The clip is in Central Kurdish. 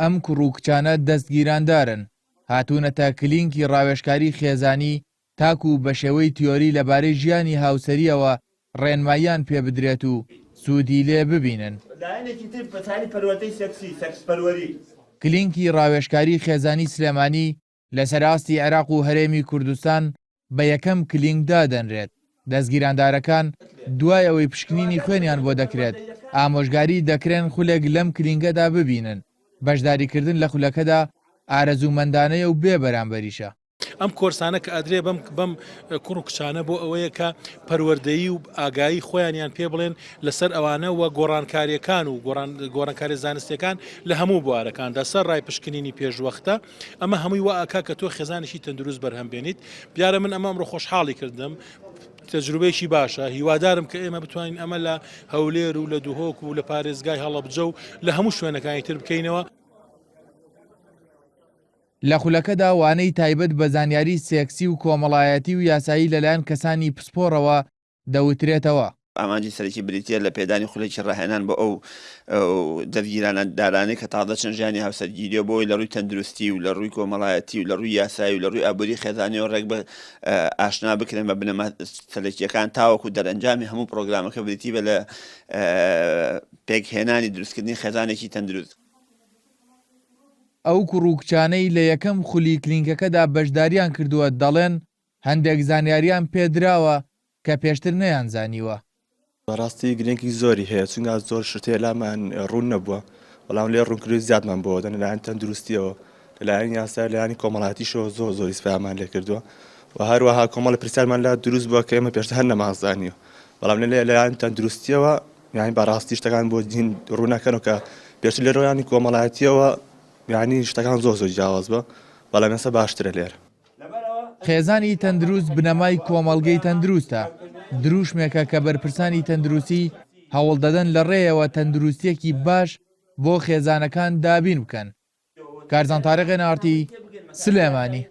ئەم کوڕووکچانە دەستگیراندارن هاتوونەتە کلینکی ڕاوێژکاری خێزانی تاکو بە شێوەی تیۆری لەبارەی ژیانی هاوسەریەوە ڕێنماییان پێ بدرێت و سوودی لێ ببینن. کلینکی ڕاوێژکاری خێزانی سلێمانی لە سەراستی عێراق و هەرێمی کوردستان بە یەکەم کلینک دادەنرێت. دەستگیراندارەکان دوای ئەوەی پشکنینی خوێنیان بۆ دەکرێت ئامۆژگاری دەکرێن خولێک لەم کلینگەدا ببینن. بەشداریکردن لە خولەکەدا ئارەزومەندانەیە و بێ بەرامبەریشە. ئەم کۆرسانە کە ئەدرێ بەم کوڕ و کچانە بۆ ئەوەیە کە پەروەردەیی و ئاگایی خۆیانیان پێ بڵێن لەسەر ئەوانە وە گۆڕانکاریەکان و گۆڕانکاری زانستیەکان لە هەموو بوارەکاندا سەر ڕای پشکنینی پێشوەختە. ئەمە هەمووی وا ئاکا کە تۆ خێزانێکی تەندروست بەرهەمبێنیت. بیارە من ئەمە ئەمڕۆ خۆشحاڵی کردم، تەجروبەیەکی باشە. هیوادارم کە ئێمە بتوانین ئەمە لە هەولێر و لە دووهۆک و لە پارێزگای هەڵەبجە و لە هەموو شوێنەکانی تر بکەینەوە. لە خولەکەدا وانەی تایبەت بە زانیاری سێکسی و کۆمەڵایەتی و یاسایی لەلایەن کەسانی پسپۆڕەوە دەوترێتەوە. ئامانجی سەرکی بریتە لە پێدانی خولێکی ڕاهێنان بۆ ئەو دەستگیرانە دارانەی کە تاڵدەچن ژیانی هاوسەرگیریە بۆی لە ڕووی تەندروستی و لە ڕووی کۆمەڵایەتی و لە ڕووی یاسایی و لە ڕووی ئابووری خێزانیەوە ڕێک بە ئاشنا بکرێن بە بنەما سەرکیەکان تاوەکو دەرەنجامی هەموو پرۆگرامەکە بریتی بە لە پێکهێنانی دروستکردنی خێزانێکی تەندروست. ئەو کوڕووکچانەی لە یەکەم خولی کلینکەکەدا بەشداریان کردووە دەڵێن هەندێک زانیاریان پێدراوە کە پێشتر نەیانزانیوە. بەڕاستی گرنگی زۆری هەیە چونکە زۆر شتێ لامان ڕوون نەبووە، بەڵام لێ ڕوونکردی زیادمان بۆ دەن لەلایەن تەندروستیەوە، لەلایەن یاسا لەلایەنی کۆمەڵایەتیشەوە زۆر ئیسفامان لێ کردووە و هەروەها کۆمەڵە پرسیارمان لا دروست بووە کە ئێمە پێشتر هەر نەمازانیوە، بەڵام لەلایەن تەندروستیەوە یعنی بەڕاستی شتەکان بۆ دین ڕوو نەکەنەوە کە پێشتر لە ڕۆیانی کۆمەڵایەتیەوە یعنی شتەکان زۆر جیاواز بە، بەڵام ئێستا باشترە لێرە. خێزانی تەندروست بنەمای کۆمەڵگەی تەندروستە، دروشمێکە کە بەرپرسانی تەندروستی هەوڵ دەدەن لە ڕێیەوە تەندروستیەکی باش بۆ خێزانەکان دابین بکەن. کارزان تارێق نارتی، سلێمانی.